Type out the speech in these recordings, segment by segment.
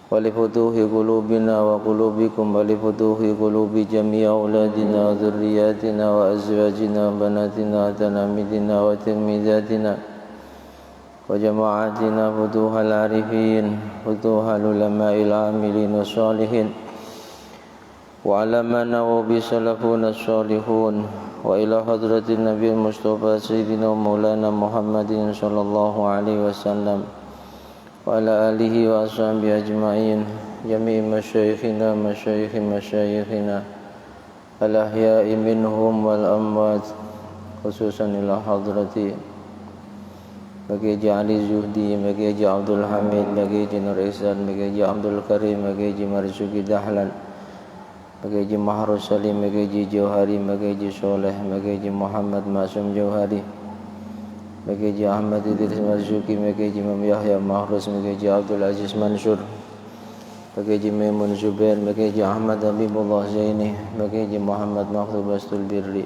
ولفتوح قلوبنا وقلوبكم ولفتوح قلوب جميع أولادنا وذرياتنا وأزواجنا وبناتنا وتلاميذنا وتلميذاتنا وجماعاتنا فتوح العارفين فتوح العلماء العاملين والصالحين وعلى ما نووا بسلفنا الصالحون وإلى حضرة النبي المصطفى سيدنا ومولانا محمد صلى الله عليه وسلم وعلى آله وأصحابه أجمعين جميع مشايخنا الأحياء منهم والأموات خصوصا إلى حضرة Bagi Haji Ali Zuhdi, bagi Haji Abdul Hamid, bagi Haji Nur Ihsan, bagi Haji Abdul Karim, bagi Haji Marzuki Dahlan, bagi Haji Mahrus Salim, bagi Haji Jauhari, bagi Haji Soleh, bagi Haji Muhammad Masum Jauhari, bagi Haji Ahmad Idris Marzuki, bagi Haji Imam Yahya Mahrus, bagi Haji Abdul Aziz Mansur, bagi Haji Maimun Zubair, bagi Haji Ahmad Habibullah Zaini, bagi Haji Muhammad Makhlub Bastul Birri,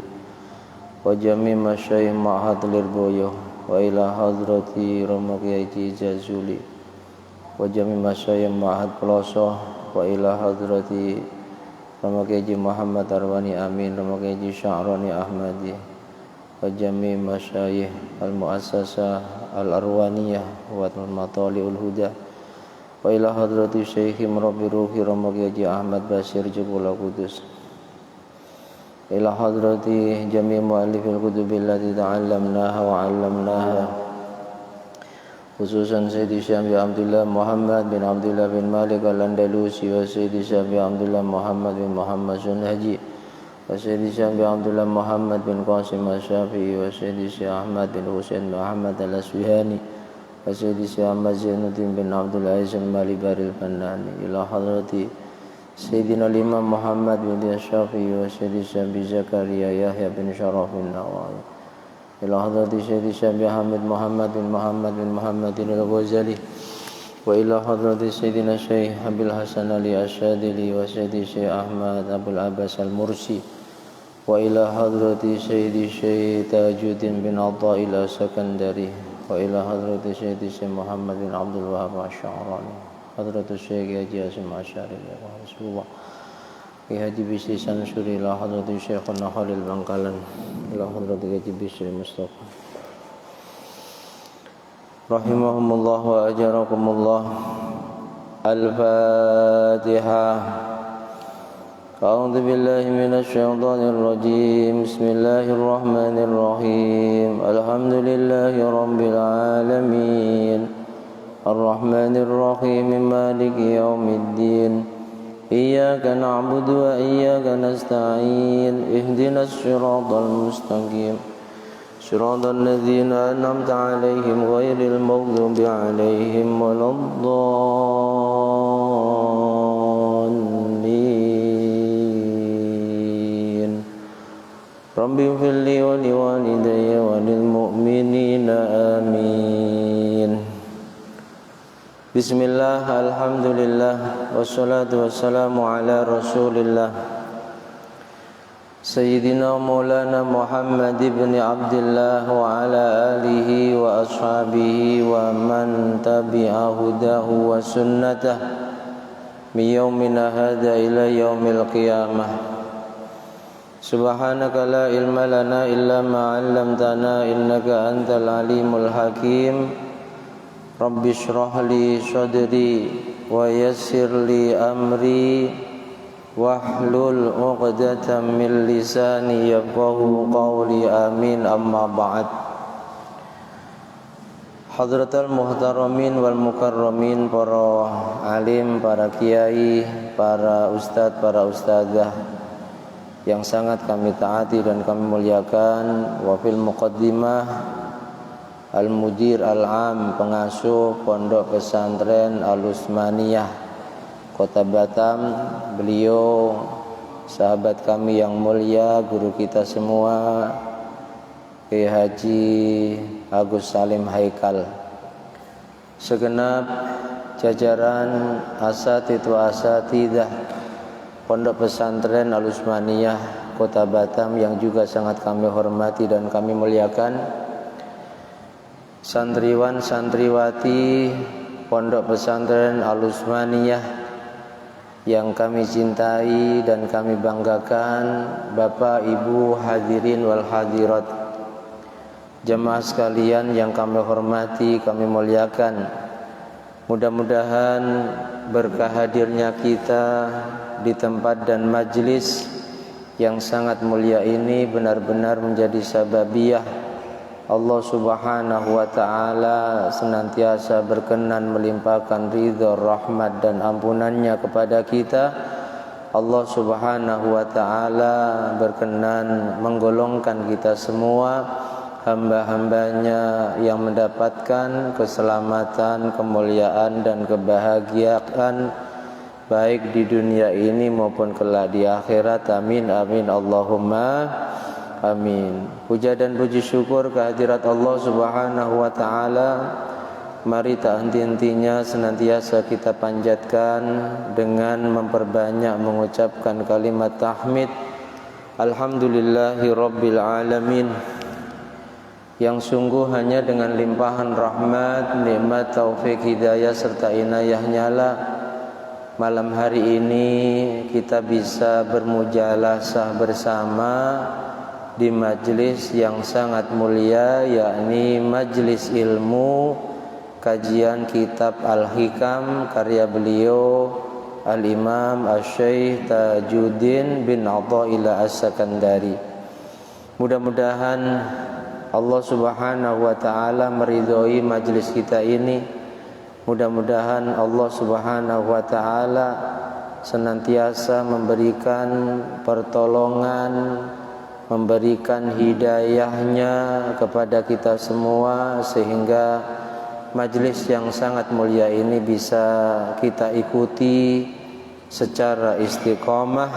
wa jami' masyayikh Ma'had Lirboyo, wa ila hadrati Romakiyaiti Jazuli, wa jami' masyayikh Ma'had Peloso, wa ila hadrati Romakiyaiti Muhammad Arwani Amin, Romakiyaiti Sya'rani Ahmadi, wa jami' masyayikh Al-Mu'assasah Al-Arwaniyah wa Matali'ul Huda, wa ila hadrati Syekhi Murabbi Ruhi Romakiyaiti Ahmad Basir Jebula Kudus, ila hadrati jami' mu'allifil kutubi allati ta'allamnaha wa 'allamnaha, khususan Sayyidi Syekh Abdullah Muhammad bin Abdullah bin Malik Al-Andalusi wa Sayyidi Syekh Abdullah Muhammad bin Muhammad Sunhaji wa Sayyidi Syekh Abdullah Muhammad bin Qasim Asy-Syafi'i wa Sayyidi Syekh Ahmad bin Husain Muhammad Al-Aswihani wa Sayyidi Syekh Ahmad Zainuddin bin Abdul Aziz Al-Malibari Al-Fannani, ila hadrati Sayyidina Imam Muhammad bin Syafi'i wa Sayyidi Syekh Zakaria Yahya bin Syaraf bin Nawawi, ila hadrati Sayyidi Syekh Hamid Muhammad bin Muhammadin Al-Ghazali, wa ila hadrati Sayyidina Syekh Abil Hasan Ali Asyadili wa Sayyidi Syekh Ahmad Abul Abbas Al-Mursi, wa ila hadrati Sayyidi Syekh Tajuddin bin Atha'il As-Sakandari, wa ila hadrati Sayyidi Syekh Muhammad bin Abdul Wahab Asy-Sya'rani, hadratus Syekh Haji Hasyim Asy'ari wa Rasulullah, Ki Haji Bisri Sansuri, ila hadrati Syekhuna Khalil Bangkalan, ila hadrati Haji Bisri Mustafa rahimahumullah wa ajarakumullah. Al-Fatihah. A'udzu billahi minasy syaithanir rajim. Bismillahirrahmanirrahim. Alhamdulillahi rabbil alamin. Ar-Rahmanir Rahim, Maliki Yaumiddin. Iyyaka na'budu wa iyyaka nasta'in. Ihdinas siratal mustaqim. Siratal ladzina an'amta 'alaihim ghairil maghdubi 'alaihim waladdallin. Rabbi ighfirli wa liwalidayya wa lil mu'minina amin. Bismillah, alhamdulillah, wassalatu wassalamu ala rasulillah Sayyidina Maulana Muhammad ibn Abdullah wa ala alihi wa ashabihi wa man tabi'a hudahu wa sunnatah min yaumina hadha ila yaumil qiyamah. Subhanaka la ilma lana illa ma 'allamtana innaka antal alimul hakim. Rabbi shrah li sadri wa yassir li amri wahlul 'uqdatam min lisani yafqahu qawli, amin. Amma ba'd. Hadratal muhtaramin wal mukarramin, para alim, para kiai, para ustadz, para ustadzah yang sangat kami taati dan kami muliakan. Wa fil muqaddimah Al-Mudir Al-Am, pengasuh Pondok Pesantren Al-Utsmaniyah Kota Batam, beliau sahabat kami yang mulia, guru kita semua, Kiai Haji Agus Salim Haikal, segenap jajaran asatidz wa asatidzah Pondok Pesantren Al-Utsmaniyah Kota Batam yang juga sangat kami hormati dan kami muliakan, santriwan santriwati Pondok Pesantren Al-Utsmaniyah yang kami cintai dan kami banggakan, Bapak, Ibu, hadirin wal hadirat, jemaah sekalian yang kami hormati, kami muliakan. Mudah-mudahan berkah hadirnya kita di tempat dan majlis yang sangat mulia ini benar-benar menjadi sababiyah Allah Subhanahu wa ta'ala senantiasa berkenan melimpahkan ridha, rahmat dan ampunannya kepada kita. Allah Subhanahu wa ta'ala berkenan menggolongkan kita semua hamba-hambanya yang mendapatkan keselamatan, kemuliaan dan kebahagiaan baik di dunia ini maupun kelak di akhirat. Amin amin Allahumma amin. Puja dan puji syukur kehadirat Allah Subhanahu wa ta'ala mari tak henti-hentinya senantiasa kita panjatkan dengan memperbanyak mengucapkan kalimat tahmid. Alhamdulillahi Rabbil Alamin, yang sungguh hanya dengan limpahan rahmat, nikmat, taufik, hidayah serta inayahnya lah malam hari ini kita bisa bermujalasah bersama di majlis yang sangat mulia, yakni majlis ilmu kajian kitab Al-Hikam karya beliau Al-Imam Asy-Syaikh Tajuddin bin Athaillah As-Sakandari. Mudah-mudahan Allah Subhanahu wa ta'ala meridhoi majlis kita ini. Mudah-mudahan Allah Subhanahu wa ta'ala senantiasa memberikan pertolongan, memberikan hidayahnya kepada kita semua sehingga majlis yang sangat mulia ini bisa kita ikuti secara istiqomah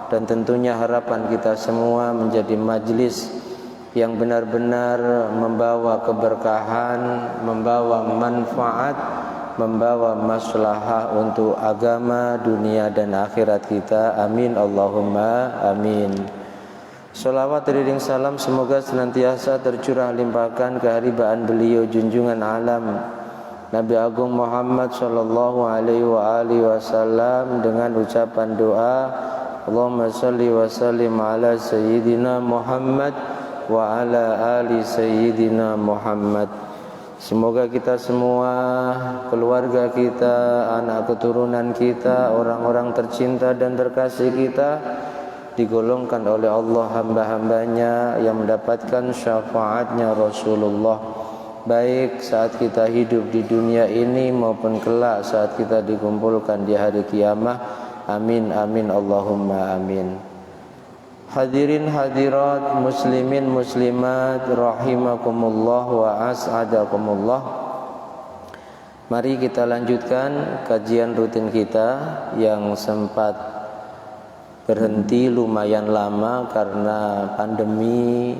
dan tentunya harapan kita semua menjadi majlis yang benar-benar membawa keberkahan, membawa manfaat, membawa maslahah untuk agama, dunia dan akhirat kita. Amin Allahumma amin. Salawat iring salam semoga senantiasa tercurah limpahkan keharibaan beliau junjungan alam Nabi Agung Muhammad sallallahu alaihi wasallam dengan ucapan doa Allahumma salli wa sallim ala sayyidina Muhammad wa ala ali sayyidina Muhammad. Semoga kita semua, keluarga kita, anak keturunan kita, orang-orang tercinta dan terkasih kita digolongkan oleh Allah hamba-hambanya yang mendapatkan syafaatnya Rasulullah, baik saat kita hidup di dunia ini maupun kelak saat kita dikumpulkan di hari kiamah. Amin amin Allahumma amin. Hadirin hadirat, muslimin muslimat rahimakumullah wa as'adakumullah. Mari kita lanjutkan kajian rutin kita yang sempat berhenti lumayan lama karena pandemi,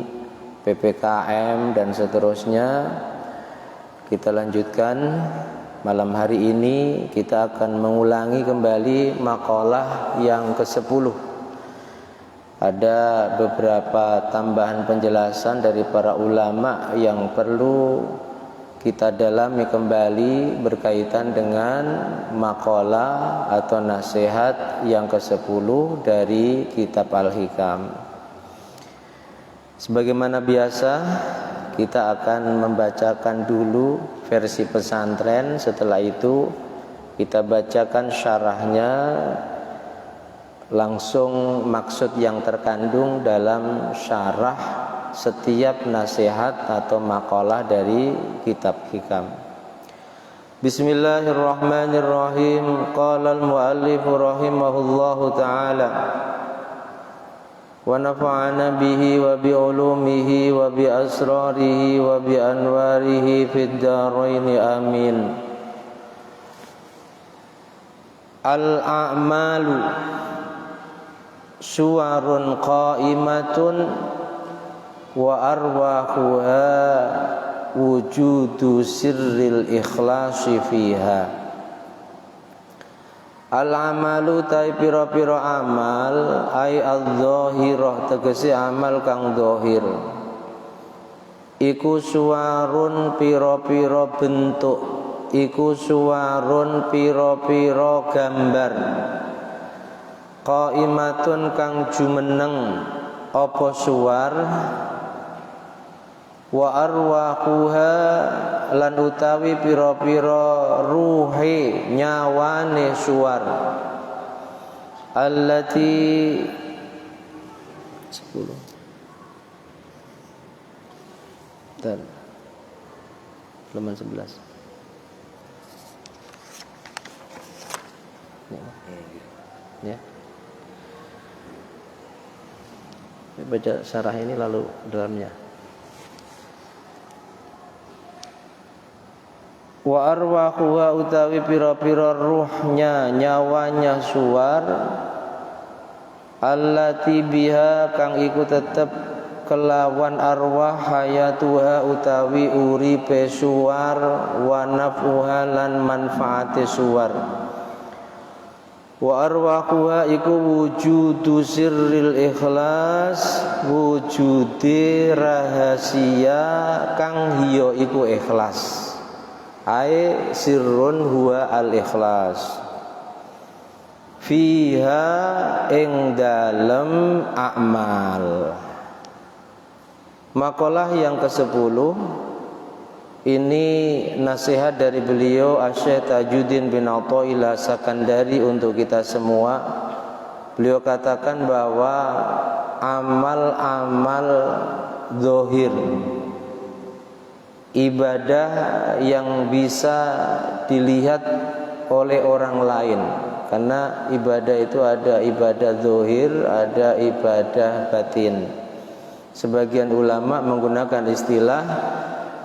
PPKM dan seterusnya. Kita lanjutkan malam hari ini, kita akan mengulangi kembali makalah yang ke-10. Ada beberapa tambahan penjelasan dari para ulama yang perlu kita dalami kembali berkaitan dengan makalah atau nasihat yang ke-10 dari kitab Al-Hikam. Sebagaimana biasa, kita akan membacakan dulu versi pesantren, setelah itu kita bacakan syarahnya, langsung maksud yang terkandung dalam syarah setiap nasihat atau makalah dari kitab Hikam. Bismillahirrahmanirrahim. Qala al-muallif rahimahullahu ta'ala wa nafa'ana bihi wa bi ulumihi wa bi asrarihi wa bi anwarihi fid dharain amin. Al-a'malu suwarun qa'imatun wa arwahuha wujudu sirril ikhlasi fiha. Al-amalu tai pira-pira amal ai al-dhahirah tegese amal kang dhahir. iku suwarun piro-piro bentuk, iku suwarun piro-piro gambar, qaimatun kang jumeneng apa suwar, wa arwahuha lan utawi piro-piro ruhe nyawane suwar, allati 10 dan halaman 11 ya. Baca syarah ini lalu dalamnya. Wa arwahuha utawi pira-pira ruhnya nyawanya suwar, allati biha kang iku tetep kelawan arwah hayatuha utawi uripe suwar, wa naf'uha lan manfaate suwar. Wa arwahuha iku wujudu sirril ikhlas, wujude rahasia kang hiya iku ikhlas. Ai sirrun huwa al ikhlas. Fiha ing dalem a'mal. Makalah yang ke-10 ini nasihat dari beliau Asy-Syaikh Tajuddin bin Athaillah Sakandari untuk kita semua. Beliau katakan bahwa amal-amal zahir, ibadah yang bisa dilihat oleh orang lain, karena ibadah itu ada ibadah zahir, ada ibadah batin. Sebagian ulama menggunakan istilah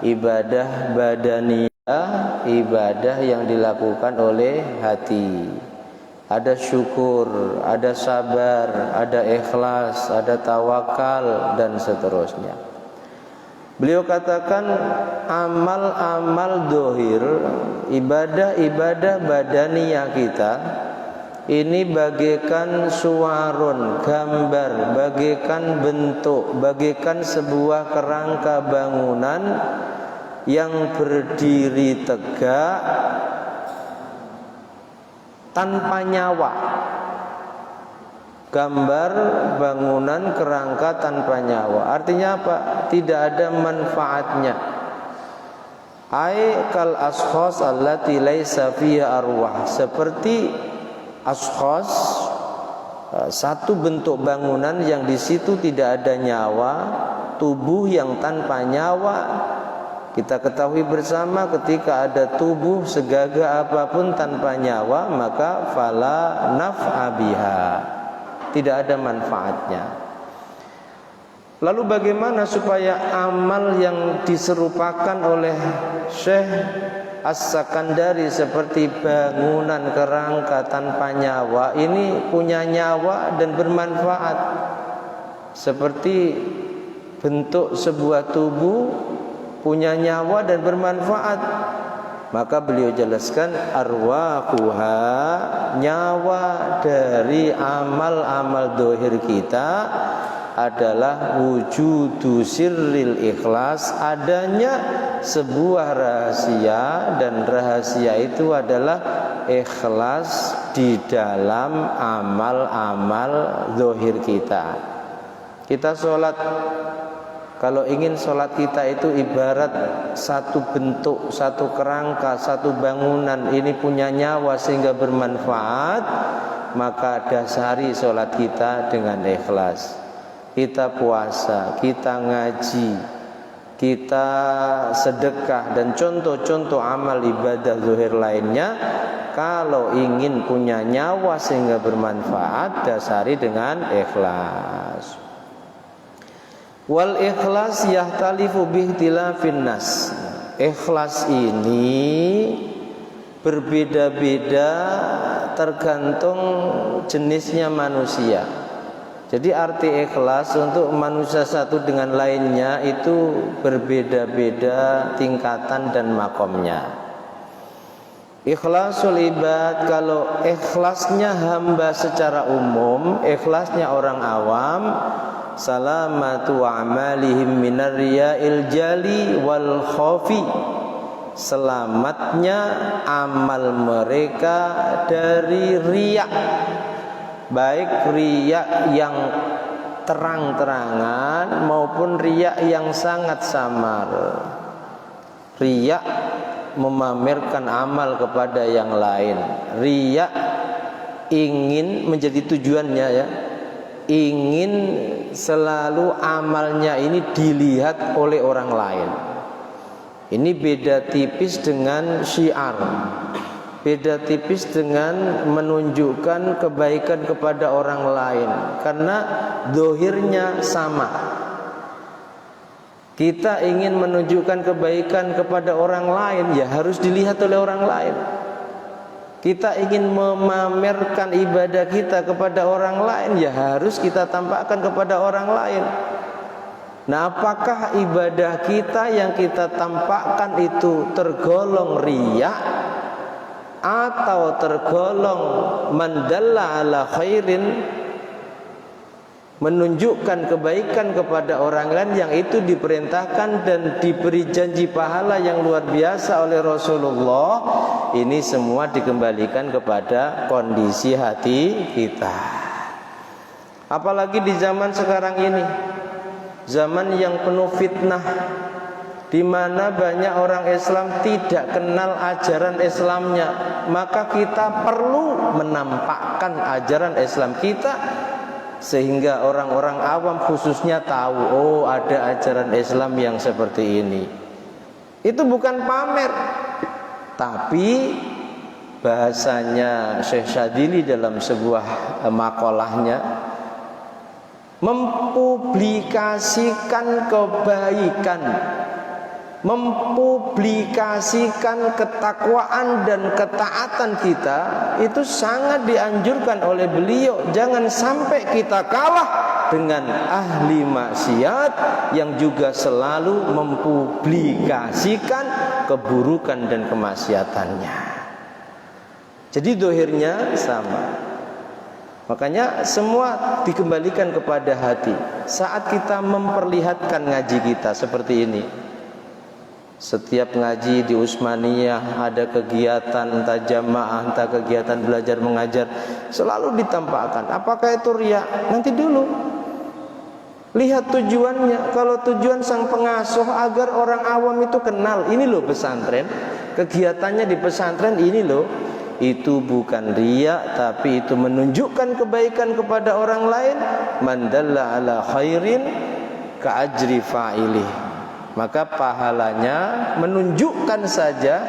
ibadah badaniyah, ibadah yang dilakukan oleh hati. Ada syukur, ada sabar, ada ikhlas, ada tawakal dan seterusnya. Beliau katakan amal-amal zahir, ibadah-ibadah badaniyah kita ini bagaikan suwarun, gambar, bagaikan bentuk, bagaikan sebuah kerangka bangunan yang berdiri tegak tanpa nyawa. Gambar bangunan kerangka tanpa nyawa. Artinya apa? Tidak ada manfaatnya. Ai kal ashkhas allati laisa fiha arwah. Seperti ashkhas, satu bentuk bangunan yang di situ tidak ada nyawa, tubuh yang tanpa nyawa. Kita ketahui bersama ketika ada tubuh segagah apapun tanpa nyawa, maka fala naf'a biha, tidak ada manfaatnya. Lalu bagaimana supaya amal yang diserupakan oleh Syekh As-Sakandari seperti bangunan kerangka tanpa nyawa ini punya nyawa dan bermanfaat, seperti bentuk sebuah tubuh punya nyawa dan bermanfaat? Maka beliau jelaskan arwahuha, nyawa dari amal-amal zahir kita adalah wujudu sirril ikhlas, adanya sebuah rahasia, dan rahasia itu adalah ikhlas di dalam amal-amal zahir kita. Kita sholat, kalau ingin sholat kita itu ibarat satu bentuk, satu kerangka, satu bangunan, ini punya nyawa sehingga bermanfaat, maka dasari sholat kita dengan ikhlas. Kita puasa, kita ngaji, kita sedekah, dan contoh-contoh amal ibadah zahir lainnya, kalau ingin punya nyawa sehingga bermanfaat, dasari dengan ikhlas. Wal ikhlas yahtalifu bihtilafin nas. Ikhlas ini berbeda-beda tergantung jenisnya manusia. Jadi arti ikhlas untuk manusia satu dengan lainnya itu berbeda-beda tingkatan dan makomnya. Ikhlasul ibad, kalau ikhlasnya hamba secara umum, ikhlasnya orang awam, salamatu a'malihim minar riya'il jali wal khafi, selamatnya amal mereka dari riya, baik riya yang terang-terangan maupun riya yang sangat samar. Riya memamerkan amal kepada yang lain, riya ingin menjadi tujuannya ya, ingin selalu amalnya ini dilihat oleh orang lain. Ini beda tipis dengan syiar, beda tipis dengan menunjukkan kebaikan kepada orang lain, karena dohirnya sama. Kita ingin menunjukkan kebaikan kepada orang lain, ya harus dilihat oleh orang lain. Kita ingin memamerkan ibadah kita kepada orang lain, ya harus kita tampakkan kepada orang lain. Nah, apakah ibadah kita yang kita tampakkan itu tergolong riya atau tergolong mandalla ala khairin, menunjukkan kebaikan kepada orang lain, yang itu diperintahkan dan diberi janji pahala yang luar biasa oleh Rasulullah? Ini semua dikembalikan kepada kondisi hati kita. Apalagi di zaman sekarang ini, zaman yang penuh fitnah, di mana banyak orang Islam tidak kenal ajaran Islamnya, maka kita perlu menampakkan ajaran Islam kita sehingga orang-orang awam khususnya tahu, oh ada ajaran Islam yang seperti ini. Itu bukan pamer, tapi bahasanya Syekh Syadzili dalam sebuah makolahnya, mempublikasikan kebaikan, mempublikasikan ketakwaan dan ketaatan kita, itu sangat dianjurkan oleh beliau. Jangan sampai kita kalah dengan ahli maksiat yang juga selalu mempublikasikan keburukan dan kemaksiatannya. Jadi dohirnya sama. Makanya semua dikembalikan kepada hati. Saat kita memperlihatkan ngaji kita seperti ini, setiap ngaji di Utsmaniyah ada kegiatan entah jamaah, entah kegiatan belajar mengajar, selalu ditampakkan. Apakah itu riya? Nanti dulu lihat tujuannya. Kalau tujuan sang pengasuh agar orang awam itu kenal, ini loh pesantren, kegiatannya di pesantren ini loh, itu bukan riya, tapi itu menunjukkan kebaikan kepada orang lain. Man dalla ala khairin ka ajri fa'ilih, maka pahalanya menunjukkan saja.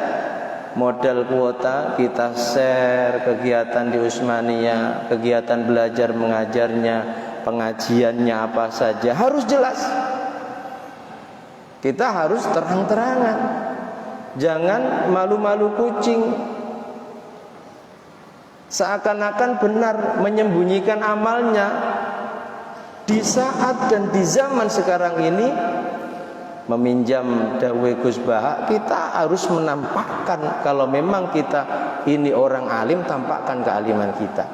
Modal kuota kita share kegiatan di Utsmaniyah, kegiatan belajar mengajarnya, pengajiannya apa saja, harus jelas. Kita harus terang-terangan, jangan malu-malu kucing, seakan-akan benar menyembunyikan amalnya. Di saat dan di zaman sekarang ini, meminjam dawuh Gus Baha, kita harus menampakkan kalau memang kita ini orang alim, tampakkan kealiman kita.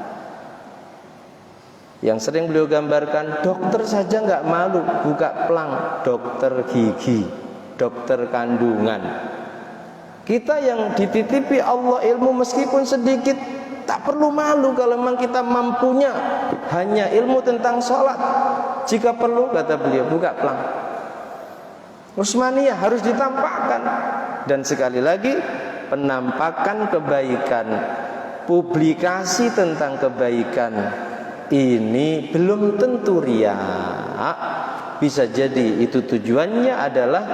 Yang sering beliau gambarkan, dokter saja nggak malu buka plang, dokter gigi, dokter kandungan. Kita yang dititipi Allah ilmu meskipun sedikit, tak perlu malu kalau memang kita mampunya hanya ilmu tentang sholat. Jika perlu, kata beliau, buka plang. Utsmaniyah harus ditampakkan. Dan sekali lagi, penampakan kebaikan, publikasi tentang kebaikan ini belum tentu riya. Bisa jadi itu tujuannya adalah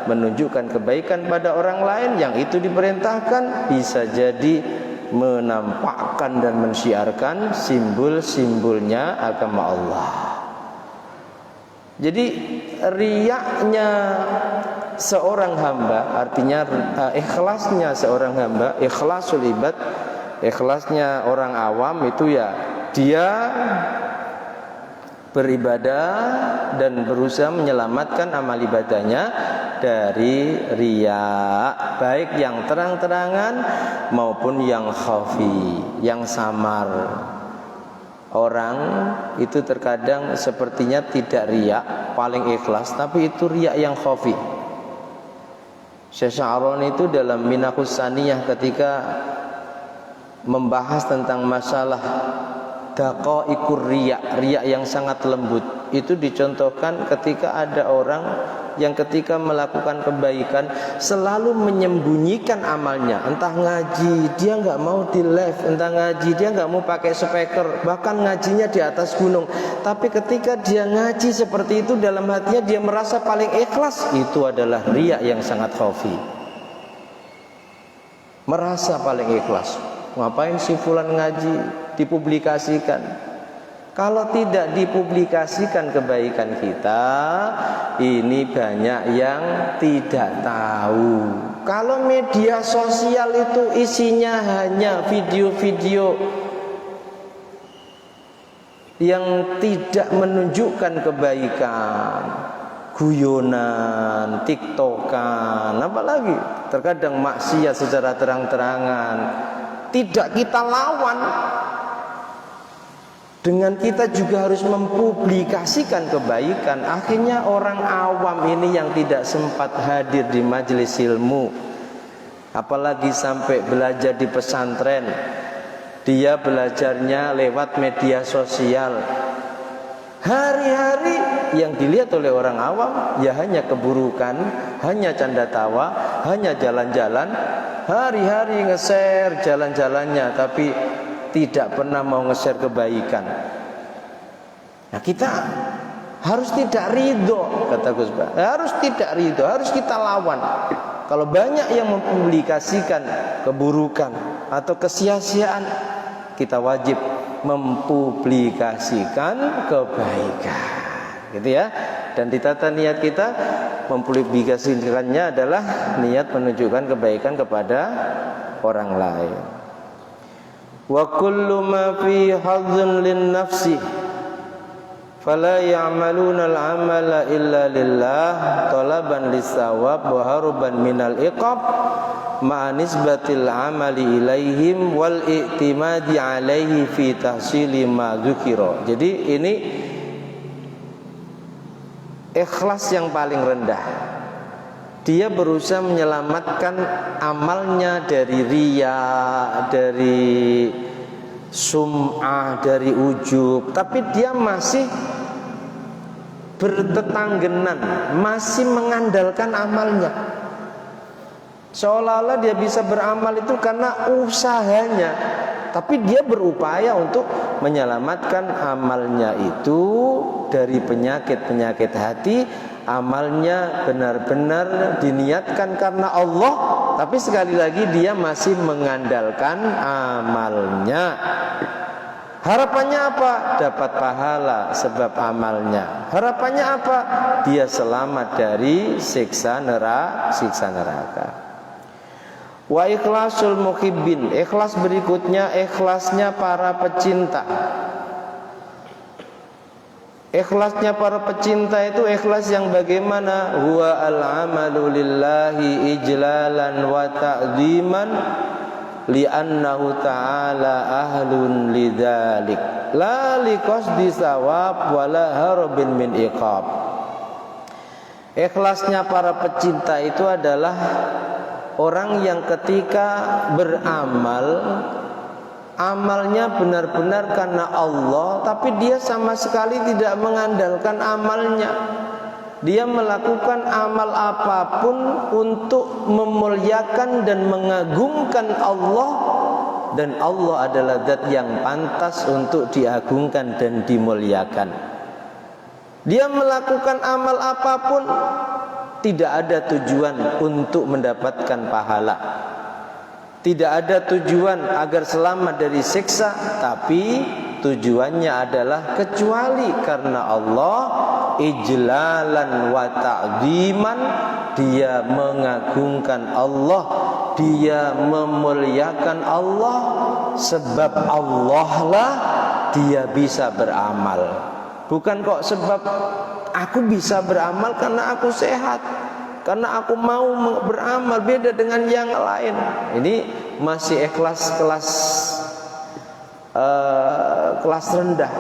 menunjukkan kebaikan pada orang lain, yang itu diperintahkan. Bisa jadi menampakkan dan mensyiarkan simbol-simbolnya agama Allah. Jadi riyaknya seorang hamba, artinya ikhlasnya seorang hamba, ikhlasul ibad, ikhlasnya orang awam itu ya dia beribadah dan berusaha menyelamatkan amal ibadahnya dari riya, baik yang terang-terangan maupun yang khafi, yang samar. Orang itu terkadang sepertinya tidak riak, paling ikhlas, tapi itu riak yang khafi. Syekh Sya'rani itu dalam Minahus Saniyah ketika membahas tentang masalah daqaiqur riak, riak yang sangat lembut, itu dicontohkan ketika ada orang yang ketika melakukan kebaikan selalu menyembunyikan amalnya. Entah ngaji dia nggak mau di live, entah ngaji dia nggak mau pakai speaker, bahkan ngajinya di atas gunung. Tapi ketika dia ngaji seperti itu, dalam hatinya dia merasa paling ikhlas. Itu adalah riya yang sangat khafi. Merasa paling ikhlas. Ngapain si fulan ngaji dipublikasikan? Kalau tidak dipublikasikan kebaikan kita, ini banyak yang tidak tahu. Kalau media sosial itu isinya hanya video-video yang tidak menunjukkan kebaikan, guyonan, tiktokan, apalagi terkadang maksiat secara terang-terangan, tidak kita lawan. Dengan kita juga harus mempublikasikan kebaikan. Akhirnya orang awam ini yang tidak sempat hadir di majelis ilmu, apalagi sampai belajar di pesantren, dia belajarnya lewat media sosial. Hari-hari yang dilihat oleh orang awam ya hanya keburukan, hanya canda tawa, hanya jalan-jalan. Hari-hari nge-share jalan-jalannya, tapi tidak pernah mau nge-share kebaikan. Nah, kita harus tidak ridho, kata Gus Bah. Harus tidak ridho, harus kita lawan. Kalau banyak yang mempublikasikan keburukan atau kesia-siaan, kita wajib mempublikasikan kebaikan, gitu ya. Dan di tata niat kita mempublikasikannya adalah niat menunjukkan kebaikan kepada orang lain. Wa kullu ma fi hadzun lin nafsi fala ya'maluna al-amala illa lillah talaban lis-sawab wa haruban minal iqab ma'a nisbatil amali ilaihim wal i'timadi alaihi fi tahsili ma dzukira. Jadi ini ikhlas yang paling rendah. Dia berusaha menyelamatkan amalnya dari riya, dari sum'ah, dari ujub. Tapi dia masih bertetanggenan, masih mengandalkan amalnya. Seolah-olah dia bisa beramal itu karena usahanya, tapi dia berupaya untuk menyelamatkan amalnya itu dari penyakit-penyakit hati. Amalnya benar-benar diniatkan karena Allah, tapi sekali lagi dia masih mengandalkan amalnya. Harapannya apa? Dapat pahala sebab amalnya. Harapannya apa? Dia selamat dari siksa neraka. Wa ikhlasul muhibbin. Ikhlas berikutnya, ikhlasnya para pecinta. Ikhlasnya para pecinta itu ikhlas yang bagaimana? Huwa al-amalu lillahi ijlalan wa ta'ziman li'annahu ta'ala ahlun lidzalik la liqasdi sawab wala harabin min iqab. Ikhlasnya para pecinta itu adalah orang yang ketika beramal, amalnya benar-benar karena Allah, tapi dia sama sekali tidak mengandalkan amalnya. Dia melakukan amal apapun untuk memuliakan dan mengagungkan Allah, dan Allah adalah zat yang pantas untuk diagungkan dan dimuliakan. Dia melakukan amal apapun tidak ada tujuan untuk mendapatkan pahala, tidak ada tujuan agar selamat dari siksa, tapi tujuannya adalah kecuali karena Allah, ijlalan wa ta'ziman, dia mengagungkan Allah, dia memuliakan Allah. Sebab Allah lah dia bisa beramal. Bukan kok sebab aku bisa beramal karena aku sehat, karena aku mau beramal, beda dengan yang lain. Ini masih ikhlas kelas kelas rendah.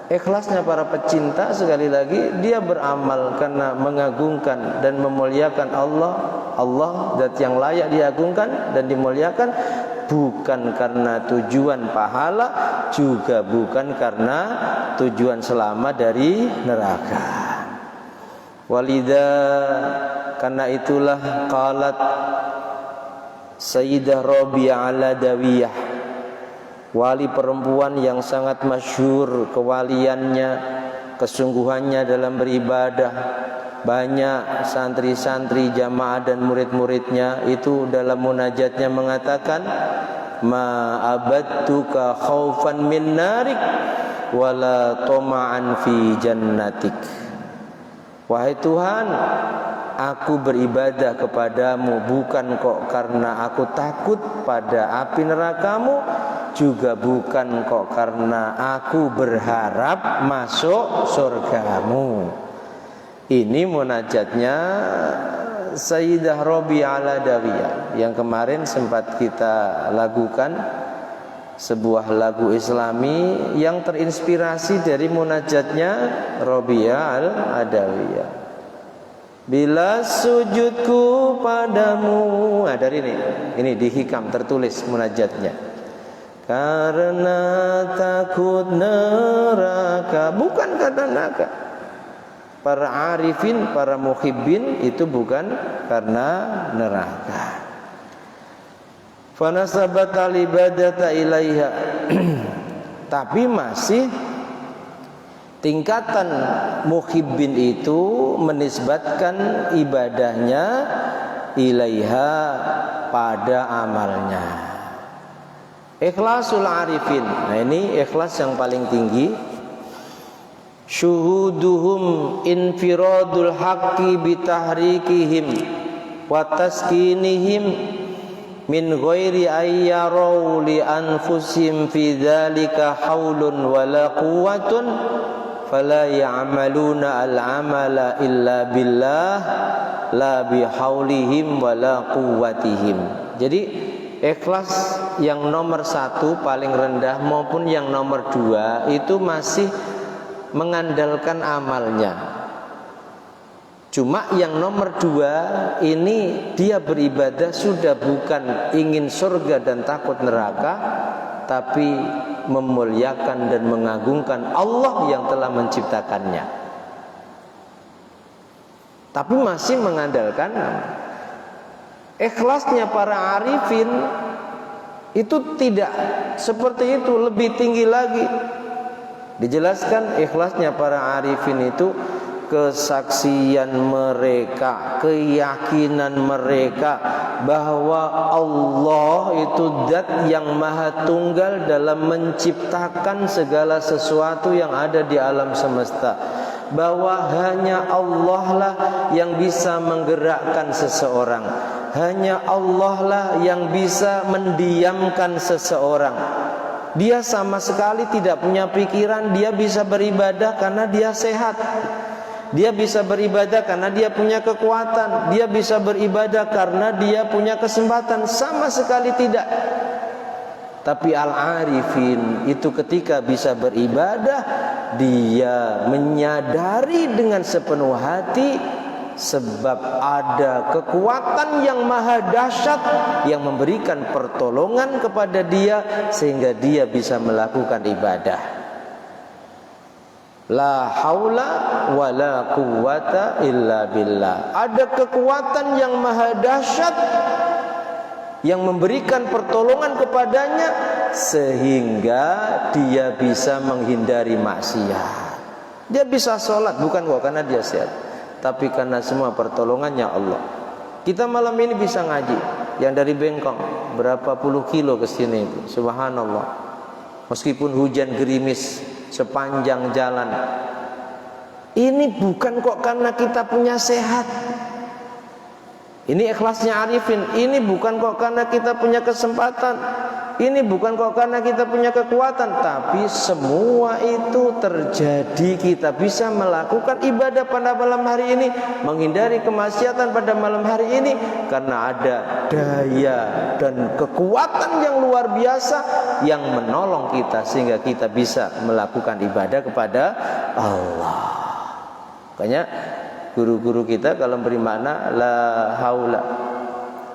Ikhlasnya para pecinta sekali lagi dia beramal karena mengagungkan dan memuliakan Allah. Allah zat yang layak diagungkan dan dimuliakan, bukan karena tujuan pahala, juga bukan karena tujuan selamat dari neraka. Walidha, karena itulah qalat Sayyidah Rabi'ah al-Adawiyah, wali perempuan yang sangat masyhur kewaliannya, kesungguhannya dalam beribadah. Banyak santri-santri jamaah dan murid-muridnya itu dalam munajatnya mengatakan, ma abadtuka khaufan min narik wala toma'an fi jannatik. Wahai Tuhan, aku beribadah kepadamu bukan kok karena aku takut pada api nerakamu, juga bukan kok karena aku berharap masuk surgamu. Ini munajatnya Sayyidah Rabi'ah al-Adawiyah yang kemarin sempat kita lakukan, sebuah lagu Islami yang terinspirasi dari munajatnya Rabi'ah al-Adawiyah. Bila sujudku padamu, nah dari ini di hikam tertulis munajatnya. Karena takut neraka, bukan karena neraka. Para arifin, para muhibbin itu bukan karena neraka. Fanasabat al-ibadata ilaiha. Tapi masih tingkatan muhibbin itu menisbatkan ibadahnya ilaiha pada amalnya. Ikhlasul arifin. Nah ini ikhlas yang paling tinggi. Syuhuduhum infiradul haqqi bitahrikihim wa taskinihim min ghairi ayyaraw li anfusihim fi dzalika haulun wala quwwatun fala ya'maluna al-amala illa billah la bihaulihim wala quwwatihim. Jadi ikhlas yang nomor 1 paling rendah maupun yang nomor 2 itu masih mengandalkan amalnya. Cuma yang nomor 2 ini dia beribadah sudah bukan ingin surga dan takut neraka, tapi memuliakan dan mengagungkan Allah yang telah menciptakannya. Tapi masih mengandalkan ikhlasnya para arifin itu tidak seperti itu, lebih tinggi lagi. Dijelaskan ikhlasnya para arifin itu kesaksian mereka, keyakinan mereka bahwa Allah itu zat yang maha tunggal dalam menciptakan segala sesuatu yang ada di alam semesta, bahwa hanya Allah lah yang bisa menggerakkan seseorang, hanya Allah lah yang bisa mendiamkan seseorang. Dia sama sekali tidak punya pikiran. Dia bisa beribadah karena dia sehat. Dia bisa beribadah karena dia punya kekuatan. Dia bisa beribadah karena dia punya kesempatan. Sama sekali tidak. Tapi al-arifin itu ketika bisa beribadah, dia menyadari dengan sepenuh hati sebab ada kekuatan yang maha dahsyat yang memberikan pertolongan kepada dia sehingga dia bisa melakukan ibadah. La haula wala quwwata illa billah. Ada kekuatan yang maha dahsyat yang memberikan pertolongan kepadanya sehingga dia bisa menghindari maksiat. Dia bisa sholat bukan kok karena dia sehat, tapi karena semua pertolongannya Allah. Kita malam ini bisa ngaji, yang dari Bengkong berapa puluh kilo ke sini itu, subhanallah. Meskipun hujan gerimis sepanjang jalan, ini bukan kok karena kita punya sehat. Ini ikhlasnya arifin. Ini bukan kok karena kita punya kesempatan, Ini bukan kok karena kita punya kekuatan, tapi semua itu terjadi. Kita bisa melakukan ibadah pada malam hari ini, menghindari kemaksiatan pada malam hari ini, karena ada daya dan kekuatan yang luar biasa yang menolong kita sehingga kita bisa melakukan ibadah kepada Allah. Makanya guru-guru kita kalau beri makna la haula,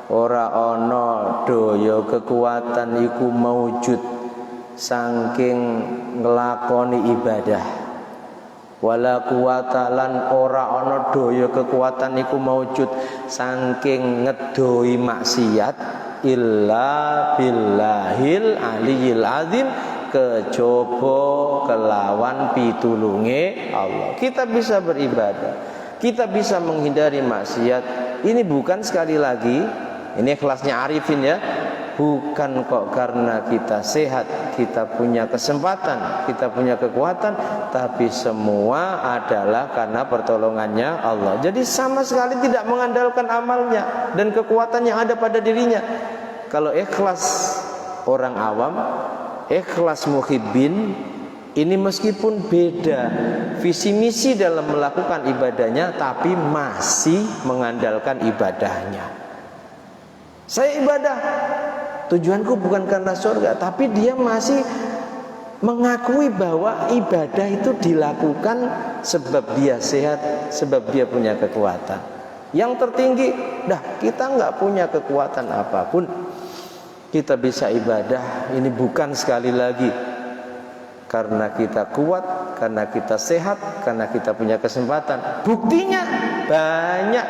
ora ono daya kekuatan iku maujud saking nglakoni ibadah, wala quwata lan ora ono daya kekuatan iku maujud saking ngedoi maksiat illa billahil aliyil azim, kejaba kelawan pitulunge Allah. Kita bisa beribadah, kita bisa menghindari maksiat. Ini bukan, sekali lagi, ini ikhlasnya Arifin ya, bukan kok karena kita sehat, kita punya kesempatan, kita punya kekuatan, tapi semua adalah karena pertolongannya Allah. Jadi sama sekali tidak mengandalkan amalnya dan kekuatan yang ada pada dirinya. Kalau ikhlas orang awam, ikhlas muhibbin, ini meskipun beda visi misi dalam melakukan ibadahnya, tapi masih mengandalkan ibadahnya. Saya ibadah, tujuanku bukan karena surga, tapi dia masih mengakui bahwa ibadah itu dilakukan sebab dia sehat, sebab dia punya kekuatan. Yang tertinggi, kita nggak punya kekuatan apapun, kita bisa ibadah. Ini bukan, sekali lagi, karena kita kuat, karena kita sehat, karena kita punya kesempatan. Buktinya banyak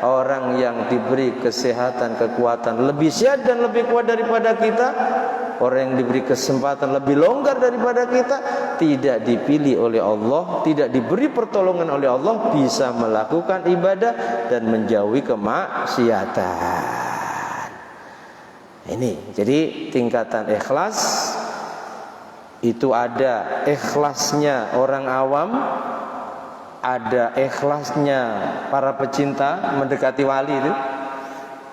orang yang diberi kesehatan, kekuatan, lebih sehat dan lebih kuat daripada kita. Orang yang diberi kesempatan lebih longgar daripada kita, tidak dipilih oleh Allah, tidak diberi pertolongan oleh Allah, bisa melakukan ibadah dan menjauhi kemaksiatan. Ini jadi tingkatan ikhlas. Itu ada ikhlasnya orang awam, ada ikhlasnya para pecinta mendekati wali itu,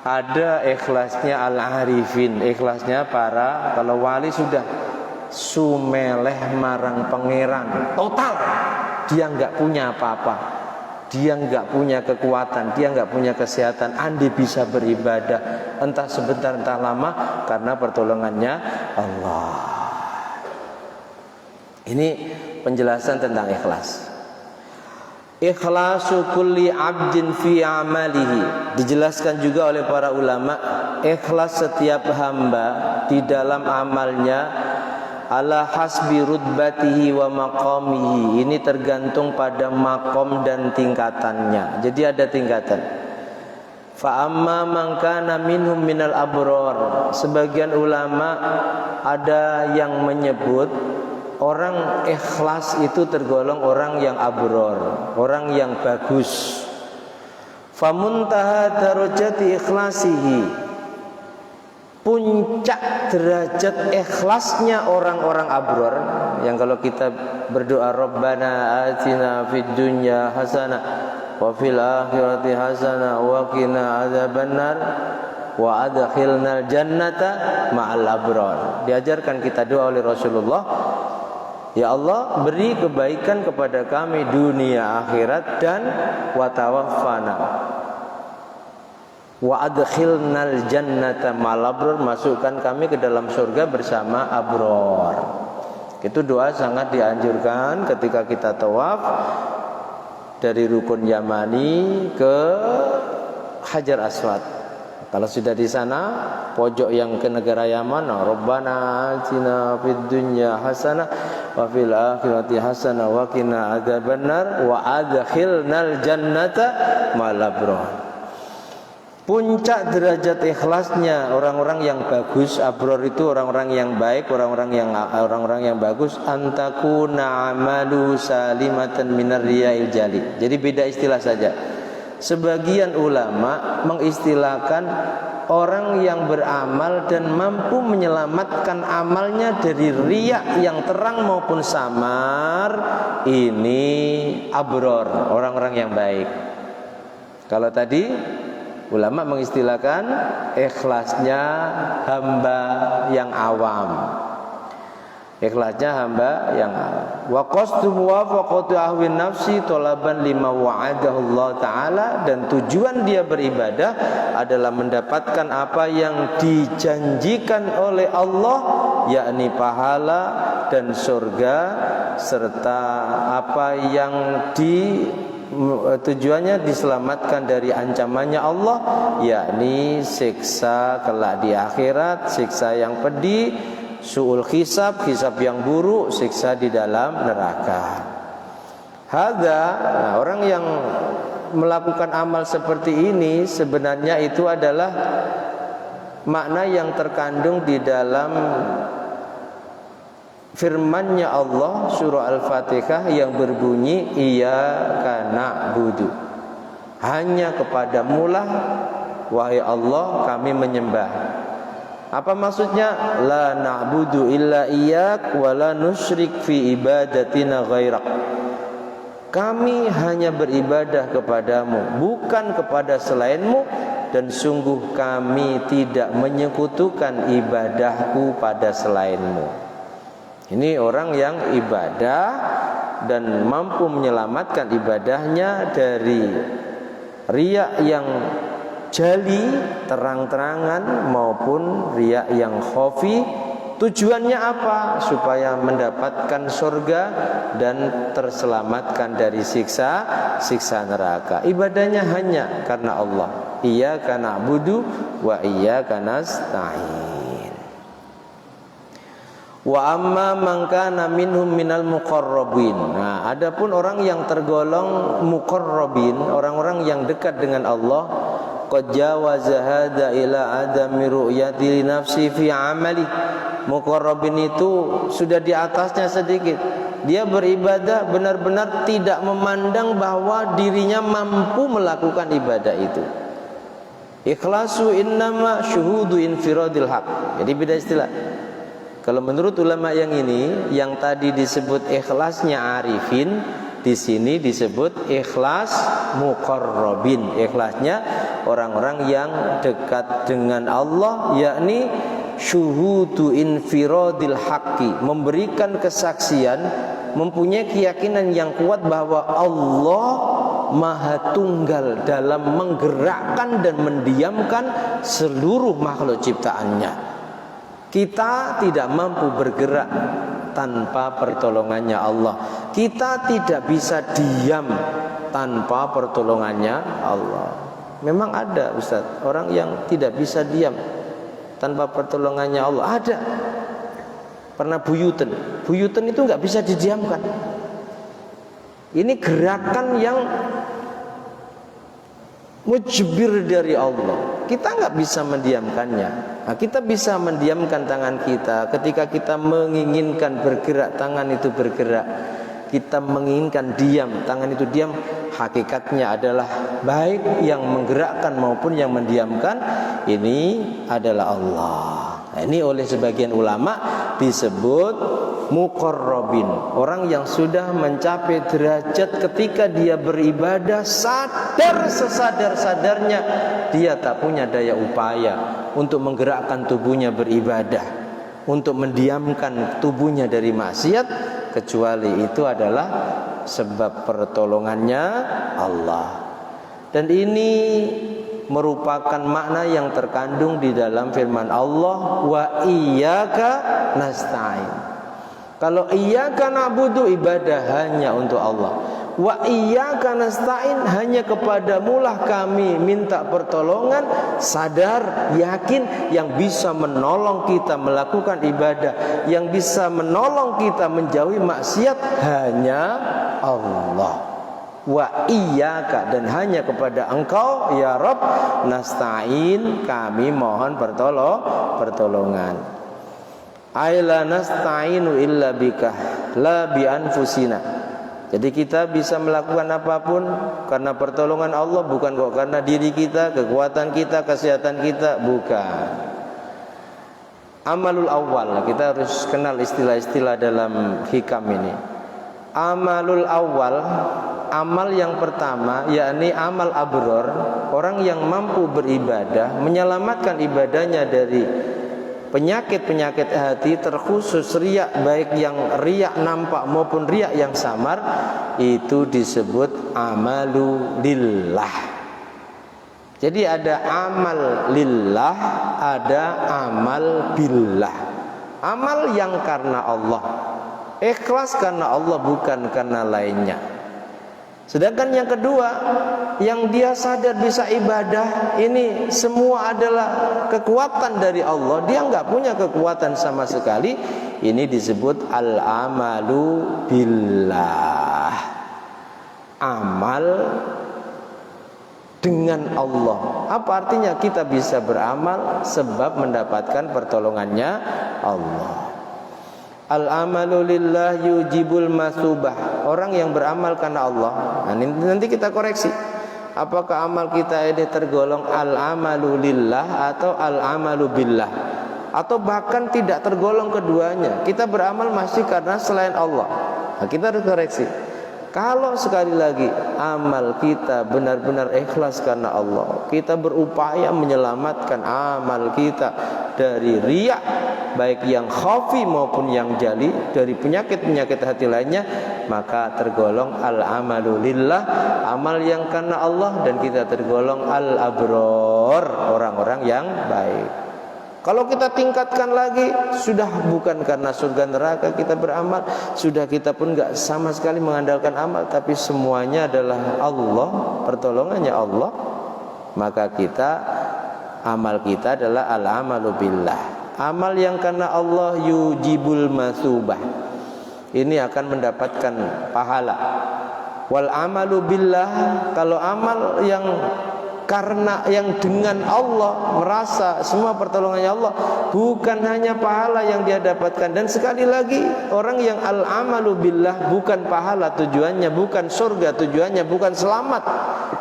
ada ikhlasnya al-arifin, ikhlasnya para, kalau wali sudah sumeleh marang pangeran total, dia nggak punya apa-apa, dia nggak punya kekuatan, dia nggak punya kesehatan, andai bisa beribadah entah sebentar entah lama karena pertolongannya Allah. Ini penjelasan tentang ikhlas. Ikhlasu kulli abdin fi amalihi, dijelaskan juga oleh para ulama, ikhlas setiap hamba di dalam amalnya ala hasbi rutbatihi wa maqamihi. Ini tergantung pada makom dan tingkatannya. Jadi ada tingkatan. Fa amma man kana minhum minal abror. Sebagian ulama ada yang menyebut orang ikhlas itu tergolong orang yang abror, orang yang bagus. Famuntaha darajati ikhlasihi, puncak derajat ikhlasnya orang-orang abror, yang kalau kita berdoa Rabbana atina fid dunya hasanah wa fil akhirati hasanah wa qina adzabannar wa adkhilnal jannata ma'al abrar. Diajarkan kita doa oleh Rasulullah, ya Allah, beri kebaikan kepada kami dunia akhirat, dan wa tawaffana wa adkhilnal jannata ma'al abrar, masukkan kami ke dalam surga bersama abror. Itu doa sangat dianjurkan ketika kita tawaf dari rukun Yamani ke Hajar Aswad. Kalau sudah di sana, pojok yang ke negara Yaman, Rabbana atina fid dunya hasanah wa fil akhirati hasanah wa qina adzabannar wa adkhilnal jannata ma'al abrar. Puncak derajat ikhlasnya orang-orang yang bagus, abror itu orang-orang yang baik, orang-orang yang bagus, antakuna amalu salimatan minar riya'il jali. Jadi beda istilah saja. Sebagian ulama mengistilahkan orang yang beramal dan mampu menyelamatkan amalnya dari riya yang terang maupun samar, ini abror, orang-orang yang baik. Kalau tadi ulama mengistilahkan ikhlasnya hamba yang awam. Ikhlasnya hamba yang wa qasdu muwafaqatu ahwin nafsi talaban lima wa'adahu Allah taala, dan tujuan dia beribadah adalah mendapatkan apa yang dijanjikan oleh Allah, yakni pahala dan surga, serta apa yang tujuannya diselamatkan dari ancamannya Allah, yakni siksa kelak di akhirat, siksa yang pedih, su'ul hisab, hisab yang buruk, siksa di dalam neraka. Nah, orang yang melakukan amal seperti ini sebenarnya itu adalah makna yang terkandung di dalam firman-Nya Allah surah Al-Fatihah yang berbunyi iyyaka na'budu, hanya kepadamu-lah wahai Allah kami menyembah. Apa maksudnya? La na'budu illa iyyak wa la nusyrik fi ibadatina ghairak. Kami hanya beribadah kepadamu, bukan kepada selainmu, dan sungguh kami tidak menyekutukan ibadahku pada selainmu. Ini orang yang ibadah dan mampu menyelamatkan ibadahnya dari riya yang jali, terang-terangan, maupun riya yang khafi. Tujuannya apa? Supaya mendapatkan surga dan terselamatkan dari siksa neraka. Ibadahnya hanya karena Allah. Iyyaka na'budu wa iyyaka nasta'in. Wa amma man kana minhum minal muqarrabin. Nah, adapun orang yang tergolong muqarrabin, orang-orang yang dekat dengan Allah, qad jawaza hada ila adami ru'yati li nafsi fi amali. Muqarrabin itu sudah di atasnya sedikit. Dia beribadah benar-benar tidak memandang bahwa dirinya mampu melakukan ibadah itu. Ikhlasu innama syuhudu infiradil haq. Jadi beda istilah. Kalau menurut ulama yang ini, yang tadi disebut ikhlasnya arifin, di sini disebut ikhlas muqarrabin. Ikhlasnya orang-orang yang dekat dengan Allah, yakni syuhudu infiradil haqqi, memberikan kesaksian, mempunyai keyakinan yang kuat bahwa Allah Maha Tunggal dalam menggerakkan dan mendiamkan seluruh makhluk ciptaannya. Kita tidak mampu bergerak tanpa pertolongannya Allah. Kita tidak bisa diam tanpa pertolongannya Allah. Memang ada, Ustaz, orang yang tidak bisa diam tanpa pertolongannya Allah. Ada. Pernah buyuten. Buyuten itu nggak bisa didiamkan. Ini gerakan yang mujbir dari Allah. Kita nggak bisa mendiamkannya. Nah, kita bisa mendiamkan tangan kita ketika kita menginginkan bergerak, tangan itu bergerak. Kita menginginkan diam, tangan itu diam. Hakikatnya adalah baik yang menggerakkan maupun yang mendiamkan ini adalah Allah. Nah, ini oleh sebagian ulama disebut muqarrabin, orang yang sudah mencapai derajat ketika dia beribadah sadar sesadar-sadarnya dia tak punya daya upaya untuk menggerakkan tubuhnya beribadah, untuk mendiamkan tubuhnya dari maksiat, kecuali itu adalah sebab pertolongannya Allah. Dan ini merupakan makna yang terkandung di dalam firman Allah, wa iyyaka nasta'in. Kalau iyyaka na'budu, ibadah hanya untuk Allah. Wa iyyaka nasta'in, hanya kepadamulah kami minta pertolongan, sadar, yakin yang bisa menolong kita melakukan ibadah, yang bisa menolong kita menjauhi maksiat hanya Allah. Wa iyyaka, dan hanya kepada Engkau ya Rabb nasta'in, kami mohon pertolongan. Aila nasta'inu illa bika la bi anfusina. Jadi kita bisa melakukan apapun karena pertolongan Allah, bukan kok karena diri kita, kekuatan kita, kesehatan kita, bukan. Amalul awal, kita harus kenal istilah-istilah dalam hikam ini. Amalul awal, amal yang pertama, yakni amal abror, orang yang mampu beribadah, menyelamatkan ibadahnya dari penyakit-penyakit hati, terkhusus riya, baik yang riya nampak maupun riya yang samar, itu disebut amalu lillah. Jadi ada amal lillah, ada amal billah. Amal yang karena Allah, ikhlas karena Allah, bukan karena lainnya. Sedangkan yang kedua, yang dia sadar bisa ibadah, ini semua adalah kekuatan dari Allah, dia enggak punya kekuatan sama sekali. Ini disebut al-amalu billah, amal dengan Allah. Apa artinya? Kita bisa beramal sebab mendapatkan pertolongannya Allah. Al-amalu lillah yujibul masubah. Orang yang beramal karena Allah. Nah, nanti kita koreksi. Apakah amal kita ini tergolong al-amalu lillah atau al-amalu billah? Atau bahkan tidak tergolong keduanya. Kita beramal masih karena selain Allah. Nah, kita harus koreksi. Kalau sekali lagi amal kita benar-benar ikhlas karena Allah, kita berupaya menyelamatkan amal kita dari riya, baik yang khafi maupun yang jali, dari penyakit-penyakit hati lainnya, maka tergolong al-amalu lillah, amal yang karena Allah, dan kita tergolong al-abror, orang-orang yang baik. Kalau kita tingkatkan lagi, sudah bukan karena surga neraka kita beramal, sudah kita pun gak sama sekali mengandalkan amal, tapi semuanya adalah Allah, pertolongannya Allah, maka amal kita adalah al-amalu billah. Amal yang karena Allah yujibul masubah, ini akan mendapatkan pahala. Wal amalu billah, kalau amal yang karena yang dengan Allah, merasa semua pertolongannya Allah, bukan hanya pahala yang dia dapatkan. Dan sekali lagi, orang yang al-amalu billah, bukan pahala tujuannya, bukan surga tujuannya, bukan selamat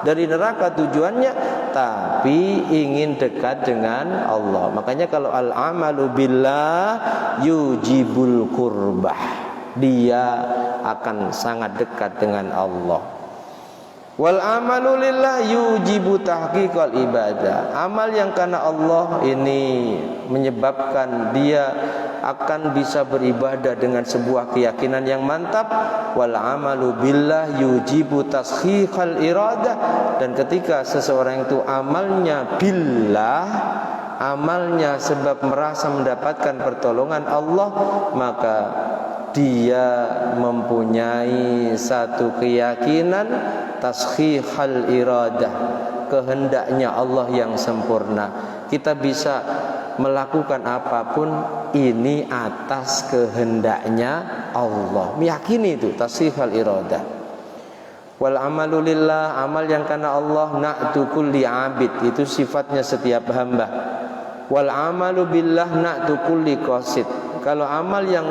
dari neraka tujuannya, tapi ingin dekat dengan Allah. Makanya kalau al-amalu billah yujibul qurbah, dia akan sangat dekat dengan Allah. Wal amalu lillah yujibu tahqiqal ibadah. Amal yang karena Allah ini menyebabkan dia akan bisa beribadah dengan sebuah keyakinan yang mantap. Wal amalu billah yujibu tashiqal iradah. Dan ketika seseorang itu amalnya billah, amalnya sebab merasa mendapatkan pertolongan Allah, maka dia mempunyai satu keyakinan taskhihal iradah, kehendaknya Allah yang sempurna. Kita bisa melakukan apapun ini atas kehendaknya Allah. Meyakini itu taskhihal iradah. Wal amalu lillah, amal yang karena Allah, na'tu kulli abid, itu sifatnya setiap hamba. Wal amalu billah na'tu kulli qasid. Kalau amal yang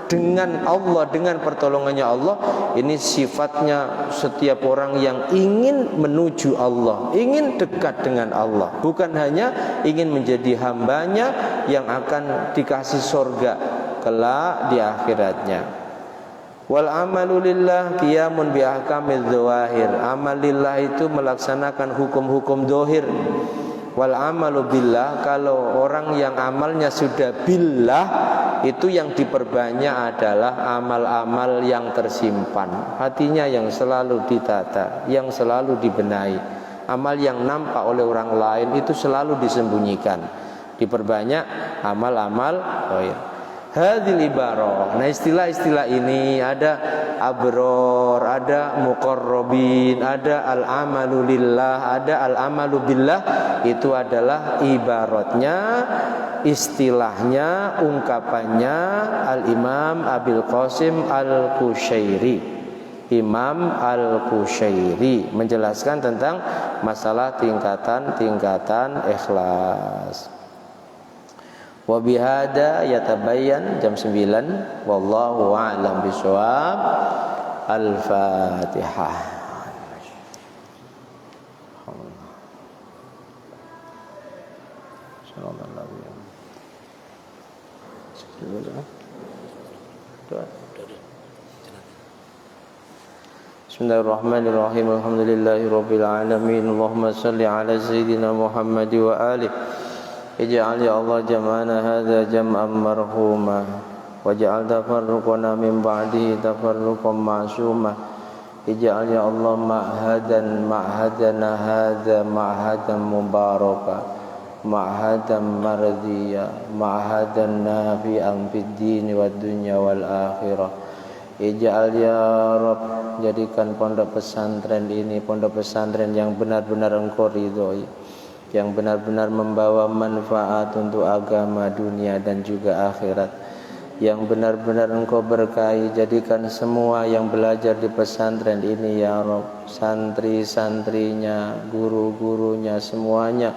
dengan Allah, dengan pertolongannya Allah, ini sifatnya setiap orang yang ingin menuju Allah, ingin dekat dengan Allah, bukan hanya ingin menjadi hambanya yang akan dikasih surga kelak di akhiratnya. Wal amalu lillah qiyamun bi ahkamil dzawahir. Amal lillah itu melaksanakan hukum-hukum zahir. Wal amalu billah, kalau orang yang amalnya sudah billah, itu yang diperbanyak adalah amal-amal yang tersimpan, hatinya yang selalu ditata, yang selalu dibenahi. Amal yang nampak oleh orang lain itu selalu disembunyikan. Diperbanyak amal-amal khair. Hadhil ibarah. Nah, istilah-istilah ini ada abror, ada muqarrabin, ada al-amalu lillah, ada al-amalu billah. Itu adalah ibaratnya, istilahnya, ungkapannya Al-Imam Abil Qasim Al-Qushairi. Imam Al-Qushairi menjelaskan tentang masalah tingkatan-tingkatan ikhlas. Wa bihada yatabayyan, jam 9, wallahu a'lam bishawab. Al-Fatihah. Bismillahirrahmanirrahim. Alhamdulillahirabbil alamin. Allahumma shalli ala sayyidina Muhammad wa alihi اجعل يا الله جمعنا هذا جمعا مرحوما واجعل تفرقنا من بعده تفرقا معصوما اجعل يا الله معهدنا هذا معهدا مباركا معهدا مرضيا معهدا نافعا في الدين والدنيا والآخرة ij'al ya Rabb, jadikan pondok pesantren ini pondok pesantren yang benar-benar Engkau ridhoi, yang benar-benar membawa manfaat untuk agama, dunia dan juga akhirat, yang benar-benar Engkau berkahi. Jadikan semua yang belajar di pesantren ini ya Rabb, santri-santrinya, guru-gurunya, semuanya,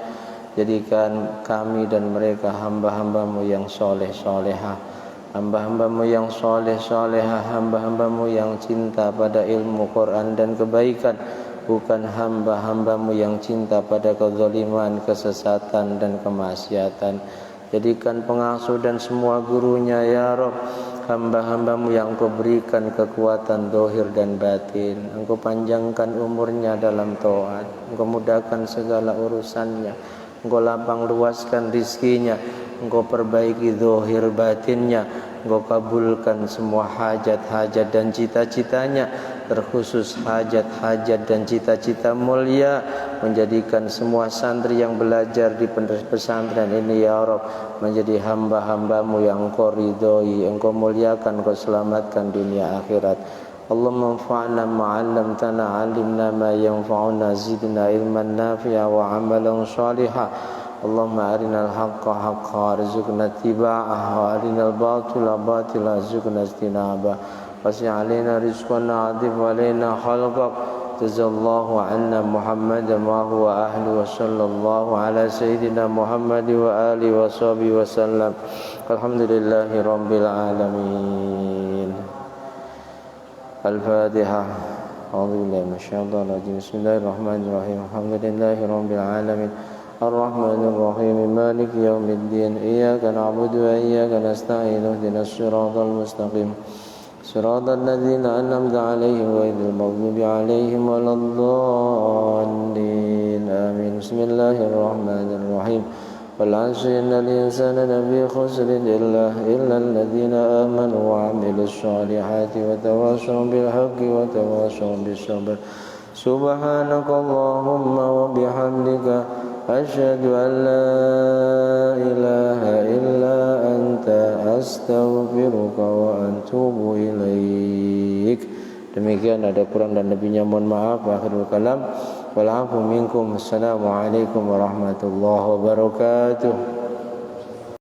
jadikan kami dan mereka hamba-hambamu yang soleh solehah, hamba-hambamu yang soleh solehah, hamba-hambamu yang cinta pada ilmu Quran dan kebaikan, bukan hamba-hambamu yang cinta pada kezaliman, kesesatan dan kemaksiatan. Jadikan pengasuh dan semua gurunya ya Rabb hamba-hambamu yang Engkau berikan kekuatan zahir dan batin. Engkau panjangkan umurnya dalam taat, Engkau mudahkan segala urusannya, Engkau lapang luaskan rizkinya, Engkau perbaiki zahir batinnya, Engkau kabulkan semua hajat-hajat dan cita-citanya, terkhusus hajat-hajat dan cita-cita mulia, menjadikan semua santri yang belajar di pesantren ini ya Rabb menjadi hamba-hambamu yang Engkau ridhoi, Engkau muliakan, Engkau selamatkan dunia akhirat. Allahumma anfa'na ma'allamtana, alimna ma yanfa'una, zidna ilman nafi'a wa amalan salihah. Allahumma arinal haqqa haqqa warzuqna ittiba'ah wa arinal batila batila warzuqna ijtinabah. Wasi' alaina rizqana adhif alaina khalqak. Jazallahu anna Muhammadan wa huwa ahlu wa sallallahu ala sayyidina Muhammad wa alihi wa sahbihi wa sallam. Alhamdulillahi rabbil alamin. Al-Fatihah. A'udzu billahi minasyaitonir rajim. Bismillahirrahmanirrahim. Alhamdulillahi rabbil alamin. الرحمن الرحيم مالك يوم الدين إياك نعبد وإياك نستعين اهدنا الصراط المستقيم صراط الذين أنعمت عليهم غير المغضوب عليهم ولا الضالين آمين بسم الله الرحمن الرحيم والعصر إن الإنسان لفي خسر إلا الذين آمنوا وعملوا الصالحات وتواصوا بالحق وتواصوا بالصبر سبحانك اللهم وبحمدك أشهد أن لا إله إلا أنت أستغفرك وأتوب إليك. Demikian ada kurang dan lebihnya mohon maaf. Akhirul kalam wal afu minkum. Assalamualaikum warahmatullahi wabarakatuh.